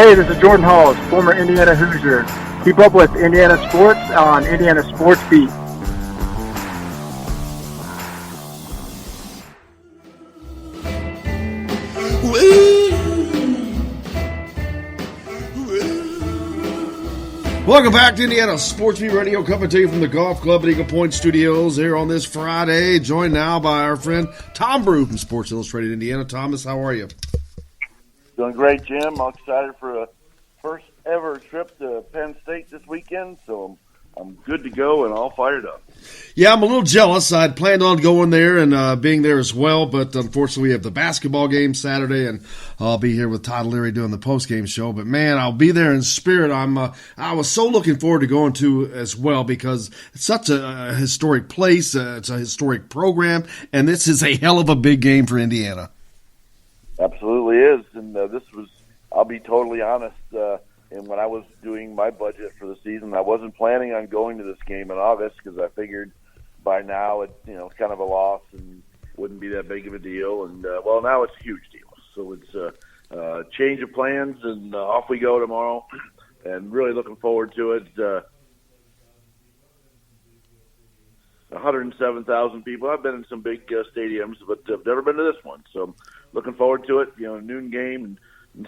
Hey, this is Jordan Halls, former Indiana Hoosier. Keep up with Indiana sports on Indiana Sports Beat. Welcome back to Indiana Sports Beat Radio, coming to you from the Golf Club at Eagle Point Studios here on this Friday, joined now by our friend Tom Brew from Sports Illustrated Indiana. Thomas, how are you? Doing great, Jim. I'm excited for a first ever trip to Penn State this weekend, so I'm good to go and all fired up. Yeah, I'm a little jealous. I'd planned on going there and being there as well, but unfortunately we have the basketball game Saturday, and I'll be here with Todd Leary doing the post-game show. But, man, I'll be there in spirit. I was so looking forward to going to as well because it's such a historic place. It's a historic program, and this is a hell of a big game for Indiana. Absolutely is, and I'll be totally honest, and when I was doing my budget for the season, I wasn't planning on going to this game in August because I figured by now it's kind of a loss and wouldn't be that big of a deal. And now it's a huge deal. So it's a change of plans, and off we go tomorrow. And really looking forward to it. 107,000 people. I've been in some big stadiums, but I've never been to this one. So I'm looking forward to it. Noon game and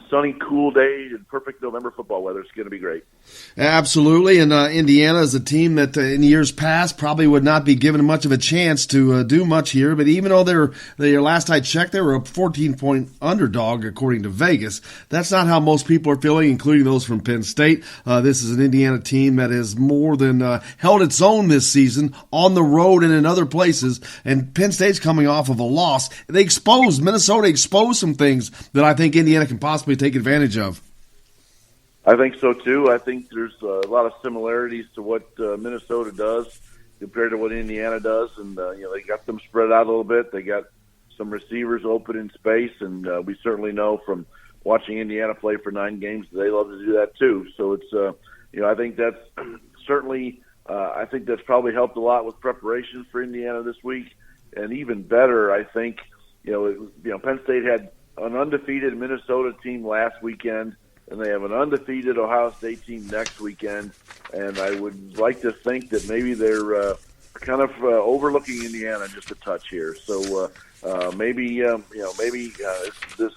sunny, cool day and perfect November football weather. It's going to be great. Absolutely, and Indiana is a team that in years past probably would not be given much of a chance to do much here. But even though last I checked, they were a 14-point underdog according to Vegas. That's not how most people are feeling, including those from Penn State. This is an Indiana team that has more than held its own this season on the road and in other places. And Penn State's coming off of a loss. Minnesota exposed some things that I think Indiana can possibly take advantage of. I think so too. I think there's a lot of similarities to what Minnesota does compared to what Indiana does, and they got them spread out a little bit. They got some receivers open in space, and we certainly know from watching Indiana play for 9 games that they love to do that too. So it's I think that's certainly I think that's probably helped a lot with preparations for Indiana this week, and even better, I think Penn State had an undefeated Minnesota team last weekend, and they have an undefeated Ohio State team next weekend. And I would like to think that maybe they're kind of overlooking Indiana just a touch here. So maybe this is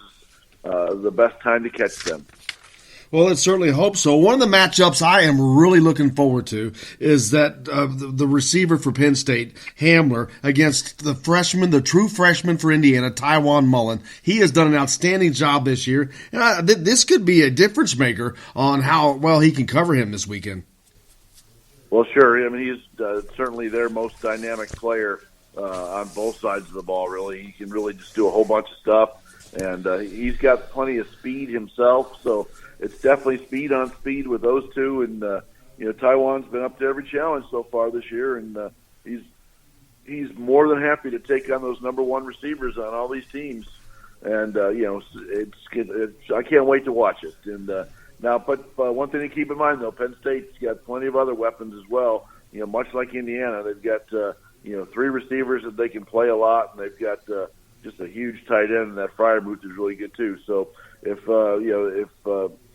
the best time to catch them. Well, let's certainly hope so. One of the matchups I am really looking forward to is that the receiver for Penn State, Hamler, against the true freshman for Indiana, Tywone Mullen. He has done an outstanding job this year. And this could be a difference maker on how well he can cover him this weekend. Well, sure. I mean, he's certainly their most dynamic player on both sides of the ball, really. He can really just do a whole bunch of stuff. And he's got plenty of speed himself, so it's definitely speed on speed with those two, and Tywone's been up to every challenge so far this year, and he's more than happy to take on those number one receivers on all these teams, and I can't wait to watch it. And but one thing to keep in mind though, Penn State's got plenty of other weapons as well. Much like Indiana, they've got 3 receivers that they can play a lot, and they've got just a huge tight end, and that Freiermuth is really good too. So if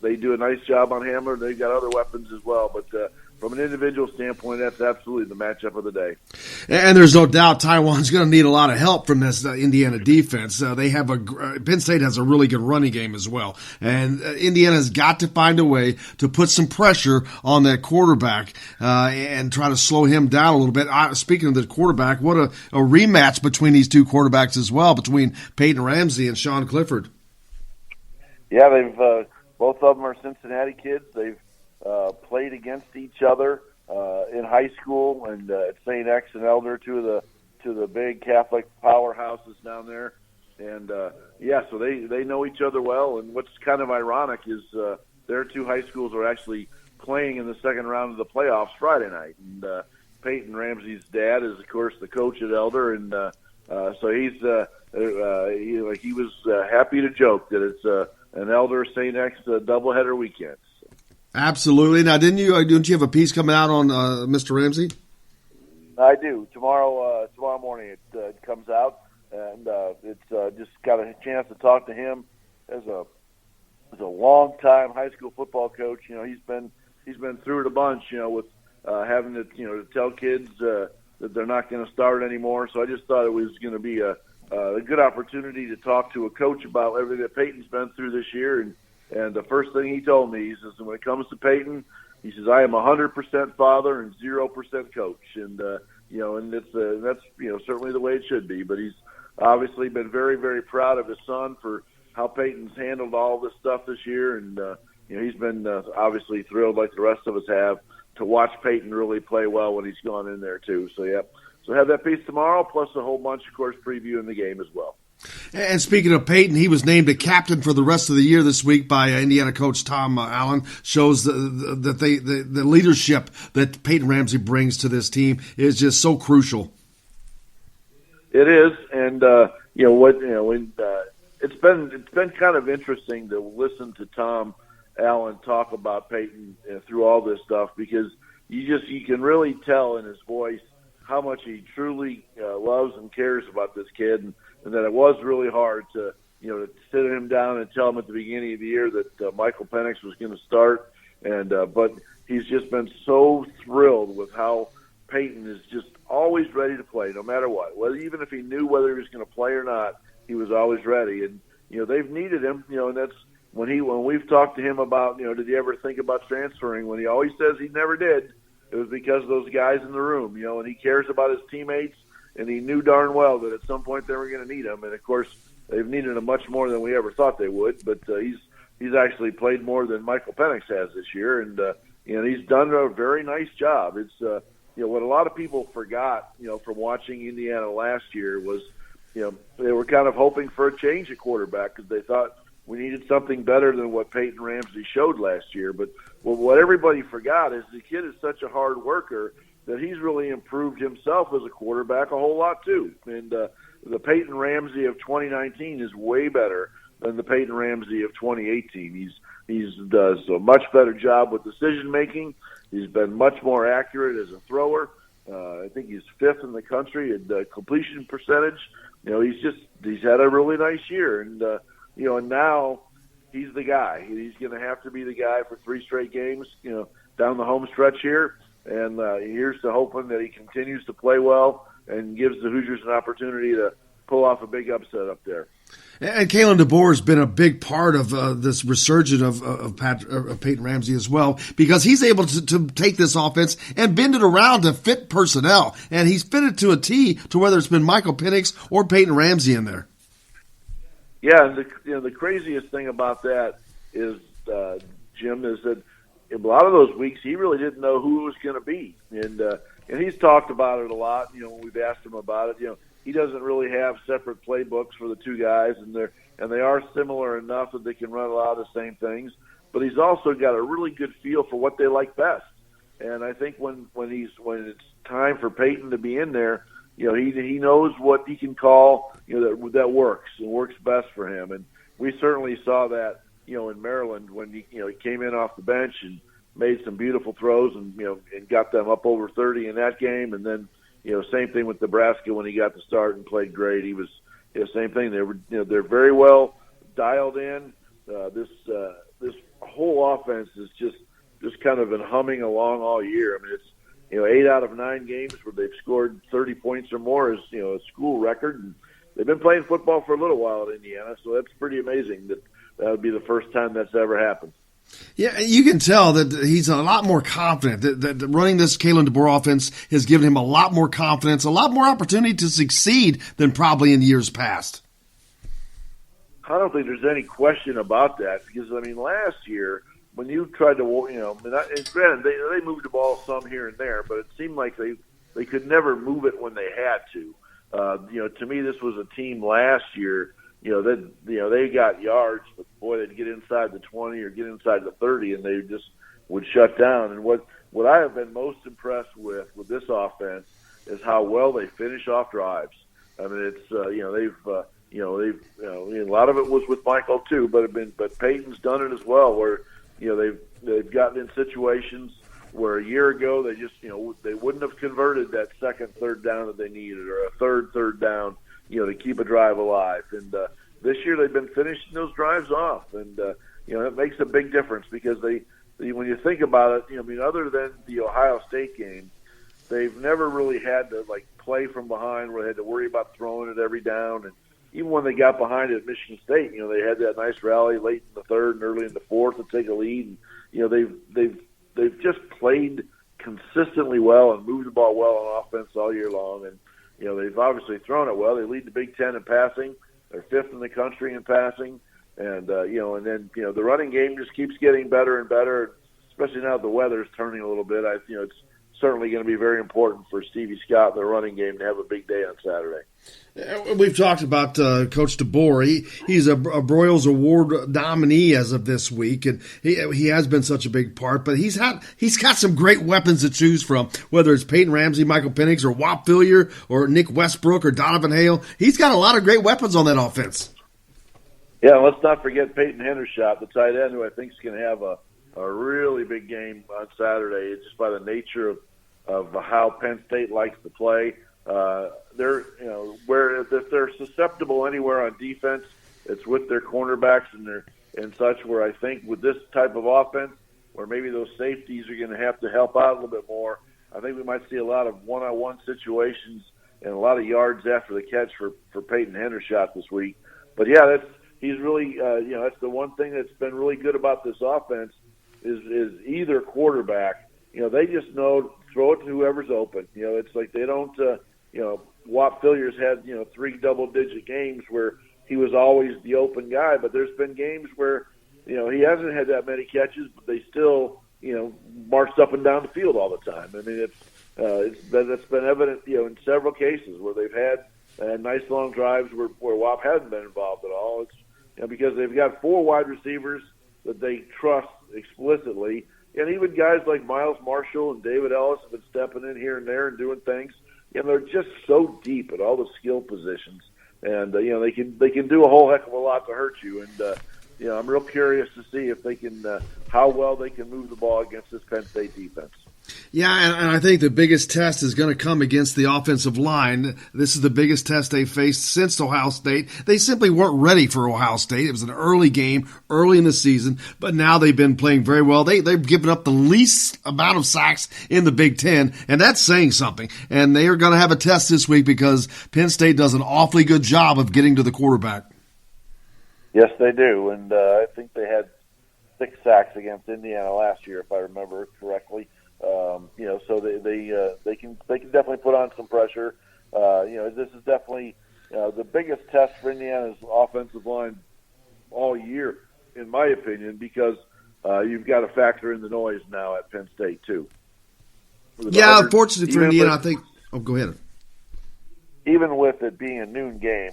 they do a nice job on Hamler, they've got other weapons as well. But from an individual standpoint, that's absolutely the matchup of the day. And there's no doubt Tywone's going to need a lot of help from this Indiana defense. Penn State has a really good running game as well. And Indiana's got to find a way to put some pressure on that quarterback and try to slow him down a little bit. Speaking of the quarterback, what a rematch between these two quarterbacks as well, between Peyton Ramsey and Sean Clifford. Yeah, they've both of them are Cincinnati kids. They've played against each other in high school and at St. X and Elder, two of the big Catholic powerhouses down there. And so they know each other well. And what's kind of ironic is their 2 high schools are actually playing in the second round of the playoffs Friday night. And Peyton Ramsey's dad is, of course, the coach at Elder, and so he was happy to joke that it's an Elder St. X doubleheader weekend. Absolutely. Now, don't you have a piece coming out on Mr. Ramsey? I do. Tomorrow morning it comes out, and it's just got a chance to talk to him as a is a long-time high school football coach. He's been through it a bunch. With having to tell kids that they're not going to start anymore. So I just thought it was going to be a good opportunity to talk to a coach about everything that Peyton's been through this year. And the first thing he told me, he says, when it comes to Peyton, he says, I am 100% father and 0% coach. And and that's certainly the way it should be. But he's obviously been very, very proud of his son for how Peyton's handled all this stuff this year. And he's been obviously thrilled, like the rest of us have, to watch Peyton really play well when he's gone in there too. So yeah. So have that piece tomorrow, plus a whole bunch, of course, previewing the game as well. And speaking of Peyton, he was named a captain for the rest of the year this week by Indiana coach Tom Allen. Shows that the leadership that Peyton Ramsey brings to this team is just so crucial. It is, and it's been kind of interesting to listen to Tom Allen talk about Peyton through all this stuff, because you can really tell in his voice how much he truly loves and cares about this kid, and that it was really hard to sit him down and tell him at the beginning of the year that Michael Penix was going to start, but he's just been so thrilled with how Peyton is just always ready to play, no matter what. Even if he knew whether he was going to play or not, he was always ready. And they've needed him. And that's when we've talked to him about did he ever think about transferring? When he always says he never did, it was because of those guys in the room. And he cares about his teammates, and he knew darn well that at some point they were going to need him. And of course, they've needed him much more than we ever thought they would. But he's actually played more than Michael Penix has this year, and he's done a very nice job. It's what a lot of people forgot, from watching Indiana last year was, they were kind of hoping for a change at quarterback because they thought we needed something better than what Peyton Ramsey showed last year. But what everybody forgot is the kid is such a hard worker that he's really improved himself as a quarterback a whole lot too. And the Peyton Ramsey of 2019 is way better than the Peyton Ramsey of 2018. He's does a much better job with decision making. He's been much more accurate as a thrower. I think he's 5th in the country at completion percentage. He's had a really nice year, and and now he's the guy. He's going to have to be the guy for 3 straight games, down the home stretch here. And here's to hoping that he continues to play well and gives the Hoosiers an opportunity to pull off a big upset up there. And Kalen DeBoer has been a big part of this resurgence of Peyton Ramsey as well, because he's able to take this offense and bend it around to fit personnel. And he's fitted to a T to whether it's been Michael Penix or Peyton Ramsey in there. Yeah, and the craziest thing about that is, Jim, is that in a lot of those weeks he really didn't know who it was going to be. And he's talked about it a lot, when we've asked him about it. He doesn't really have separate playbooks for the two guys, and they are similar enough that they can run a lot of the same things. But he's also got a really good feel for what they like best. And I think when it's time for Peyton to be in there, he knows what he can call that works and works best for him. And we certainly saw that in Maryland when he came in off the bench and made some beautiful throws and and got them up over 30 in that game, and then. Same thing with Nebraska when he got to start and played great. He was same thing. They were they're very well dialed in. This whole offense is just kind of been humming along all year. I mean, it's 8 out of 9 games where they've scored 30 points or more is a school record. And they've been playing football for a little while at Indiana, so that's pretty amazing that would be the first time that's ever happened. Yeah, you can tell that he's a lot more confident. That running this Kalen DeBoer offense has given him a lot more confidence, a lot more opportunity to succeed than probably in years past. I don't think there's any question about that because, last year when you tried to, and granted, they moved the ball some here and there, but it seemed like they could never move it when they had to. To me, this was a team last year they got yards, but boy, they'd get inside the 20 or get inside the 30, and they just would shut down. And what I have been most impressed with this offense is how well they finish off drives. I mean, it's a lot of it was with Michael too, but Peyton's done it as well, where they've gotten in situations where a year ago they just they wouldn't have converted that second third down that they needed, or a third down. To keep a drive alive. And this year they've been finishing those drives off. And, it makes a big difference because when you think about it, I mean, other than the Ohio State game, they've never really had to play from behind where they had to worry about throwing it every down. And even when they got behind at Michigan State, they had that nice rally late in the third and early in the fourth to take a lead. And, they've just played consistently well and moved the ball well on offense all year long. And, they've obviously thrown it well. They lead the Big Ten in passing. They're fifth in the country in passing. And, and then, the running game just keeps getting better and better, especially now that the weather's turning a little bit. It's certainly going to be very important for Stevie Scott in the running game to have a big day on Saturday. We've talked about Coach DeBoer. He's a Broyles Award nominee as of this week, and he has been such a big part. But he's got some great weapons to choose from, whether it's Peyton Ramsey, Michael Penix, or Whop Phillier, or Nick Westbrook, or Donovan Hale. He's got a lot of great weapons on that offense. Yeah, let's not forget Peyton Hendershot, the tight end, who I think is going to have a really big game on Saturday, just by the nature of how Penn State likes to play. Where if they're susceptible anywhere on defense, it's with their cornerbacks and such. Where I think with this type of offense, where maybe those safeties are going to have to help out a little bit more, I think we might see a lot of one-on-one situations and a lot of yards after the catch for Peyton Hendershot this week. But yeah, he's really that's the one thing that's been really good about this offense is either quarterback. They just know throw it to whoever's open. It's like they don't. Whop Phillier's had 3 double-digit games where he was always the open guy, but there's been games where he hasn't had that many catches, but they still marched up and down the field all the time. I mean, it's been evident in several cases where they've had nice long drives where Whop hasn't been involved at all. It's because they've got 4 wide receivers that they trust explicitly. And even guys like Miles Marshall and David Ellis have been stepping in here and there and doing things. And they're just so deep at all the skill positions. And, they can do a whole heck of a lot to hurt you. And, I'm real curious to see if they can, how well they can move the ball against this Penn State defense. Yeah, and I think the biggest test is going to come against the offensive line. This is the biggest test they faced since Ohio State. They simply weren't ready for Ohio State. It was an early game, early in the season, but now they've been playing very well. They've given up the least amount of sacks in the Big Ten, and that's saying something. And they are going to have a test this week because Penn State does an awfully good job of getting to the quarterback. Yes, they do, and I think they had 6 sacks against Indiana last year, if I remember correctly. So they can definitely put on some pressure. This is definitely the biggest test for Indiana's offensive line all year, in my opinion, because you've got to factor in the noise now at Penn State too. Yeah, unfortunately for Indiana, I think. Oh, go ahead. Even with it being a noon game,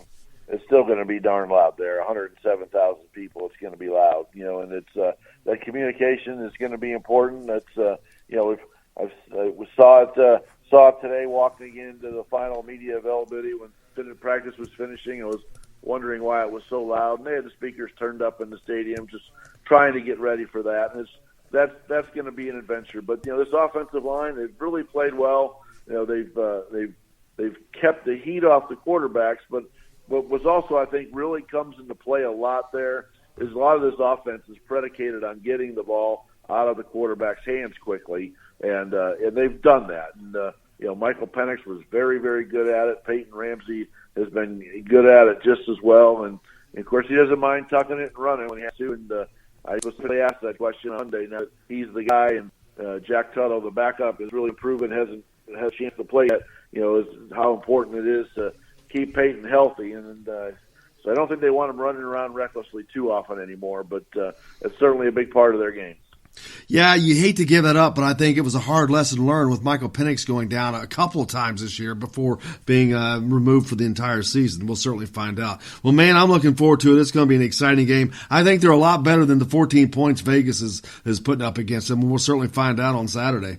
it's still going to be darn loud there. 107,000 people. It's going to be loud, and it's that communication is going to be important. That's we saw it today walking into the final media availability when practice was finishing. I was wondering why it was so loud, and they had the speakers turned up in the stadium, just trying to get ready for that. And that's going to be an adventure. But this offensive line, they've really played well. They've kept the heat off the quarterbacks, but what was also, I think, really comes into play a lot there is a lot of this offense is predicated on getting the ball out of the quarterback's hands quickly, and they've done that. And Michael Penix was very, very good at it. Peyton Ramsey has been good at it just as well, and of course he doesn't mind tucking it and running when he has to. And I specifically asked that question on Monday. Now he's the guy, and Jack Tuttle, the backup, has really proven hasn't had a chance to play yet. Is how important it is to keep Peyton healthy, and so I don't think they want him running around recklessly too often anymore. But it's certainly a big part of their game. Yeah, you hate to give it up, but I think it was a hard lesson learned with Michael Penix going down a couple of times this year before being removed for the entire season. We'll certainly find out. Well, man, I'm looking forward to it. It's going to be an exciting game. I think they're a lot better than the 14 points Vegas is putting up against them, and we'll certainly find out on Saturday.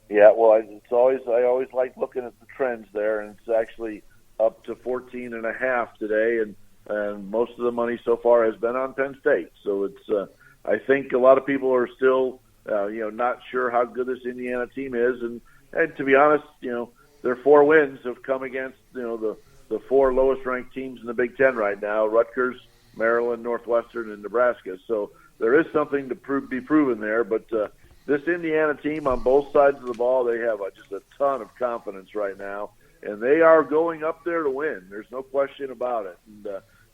Yeah, well, I always like looking at the trends there, and it's actually up to 14.5 today, and most of the money so far has been on Penn State. So it's I think a lot of people are still not sure how good this Indiana team is, and to be honest, their 4 wins have come against the 4 lowest ranked teams in the Big Ten right now: Rutgers, Maryland, Northwestern, and Nebraska. So there is something to be proven there. But this Indiana team on both sides of the ball, they have just a ton of confidence right now, and they are going up there to win. There's no question about it. And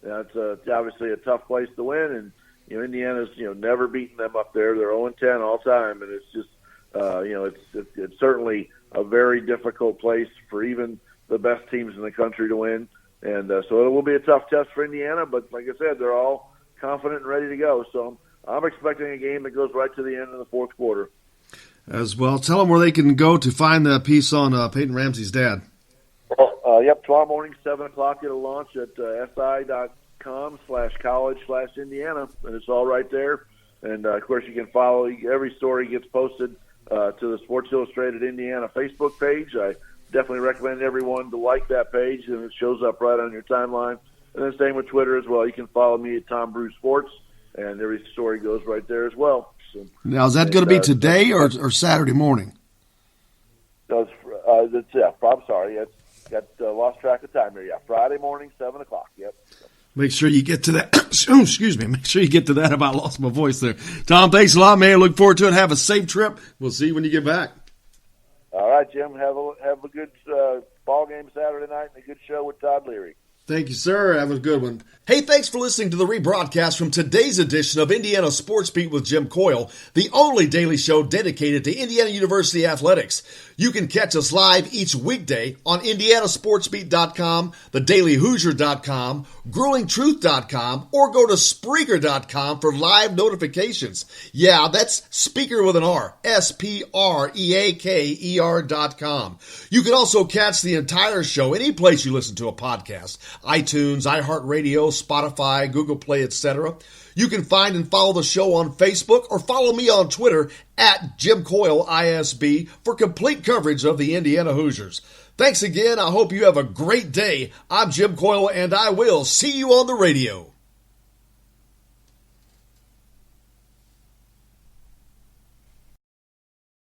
it's obviously a tough place to win, and Indiana's never beaten them up there. They're 0-10 all time, and it's just it's certainly a very difficult place for even the best teams in the country to win. And so it will be a tough test for Indiana, but like I said, they're all confident and ready to go. So I'm expecting a game that goes right to the end of the fourth quarter. As well, tell them where they can go to find the piece on Peyton Ramsey's dad. Yep, tomorrow morning, 7 o'clock, it'll launch at si.com/college/Indiana, and it's all right there. And, of course, you can follow. Every story gets posted to the Sports Illustrated Indiana Facebook page. I definitely recommend everyone to like that page, and it shows up right on your timeline. And then same with Twitter as well. You can follow me at Tom Brew Sports, and every story goes right there as well. So, now, is that going to be today or Saturday morning? I'm sorry. Got lost track of time here. Yeah, Friday morning, 7 o'clock. Yep. Make sure you get to that. Excuse me. Make sure you get to that. I about lost my voice there. Tom, thanks a lot, man. Look forward to it. Have a safe trip. We'll see you when you get back. All right, Jim. Have a good ball game Saturday night and a good show with Todd Leary. Thank you, sir. Have a good one. Hey, thanks for listening to the rebroadcast from today's edition of Indiana Sports Beat with Jim Coyle, the only daily show dedicated to Indiana University athletics. You can catch us live each weekday on IndianaSportsBeat.com, TheDailyHoosier.com, GruelingTruth.com, or go to Spreaker.com for live notifications. Yeah, that's Speaker with an R, SPREAKER.com. You can also catch the entire show any place you listen to a podcast, iTunes, iHeartRadio, Spotify, Google Play, etc. You can find and follow the show on Facebook or follow me on Twitter at Jim Coyle ISB for complete coverage of the Indiana Hoosiers. Thanks again. I hope you have a great day. I'm Jim Coyle, and I will see you on the radio.